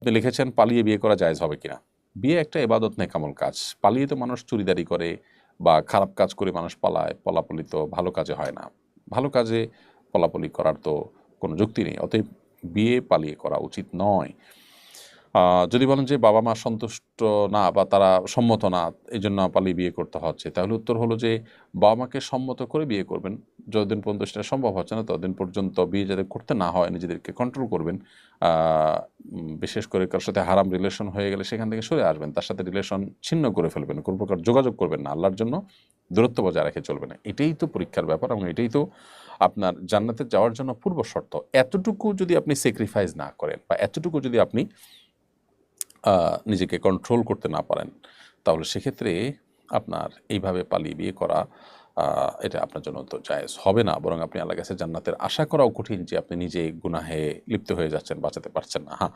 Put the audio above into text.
আপনি লিখেছেন পালিয়ে বিয়ে করা জায়েজ হবে কিনা। বিয়ে একটা ইবাদত নেকামল কাজ। পালিয়ে তো মানুষ চুরিদারি করে বা খারাপ কাজ করে মানুষ পালায়। পলাপলি তো ভালো কাজে হয় না। ভালো কাজে পলাপলি করার তো কোনো যুক্তি নেই। অতএব বিয়ে পালিয়ে করা উচিত নয়। যদি বলেন যে বাবা-মা সন্তুষ্ট না বা তারা সম্মত না, এজন্য পালিয়ে বিয়ে করতে হচ্ছে, তাহলে উত্তর হলো যে বাবা-মাকে সম্মত করে বিয়ে করবেন। যতদিন পর্যন্ত সেটা সম্ভব হচ্ছে না, ততদিন পর্যন্ত বিয়ে যাতে করতে না হয় নিজেদেরকে কন্ট্রোল করবেন। আ বিশেষ করে কারো সাথে হারাম রিলেশন হয়ে গেলে সেখান থেকে সরে আসবেন। তার সাথে রিলেশন ছিন্ন করে ফেলবেন। কোনো প্রকার যোগাযোগ করবেন না। আল্লাহর জন্য দূরত্ব বজায় রেখে চলবেন। এটাই তো পরীক্ষার ব্যাপার এবং এটাই তো আপনার জান্নাতে যাওয়ার জন্য পূর্ব শর্ত। এতটুকু যদি আপনি স্যাক্রিফাইস না করেন বা এতটুকু যদি আপনি নিজেকে কন্ট্রোল করতে না পারেন, তাহলে সেক্ষেত্রে আপনার এইভাবে পালিয়ে বিয়ে করা এটা আপনার জন্য তো জায়েজ হবে না। বরং আপনি আল্লাহর কাছে জান্নাতের আশা করাও কঠিন যে আপনি নিজে গুনাহে লিপ্ত হয়ে যাচ্ছেন, বাঁচাতে পারছেন না। হ্যাঁ,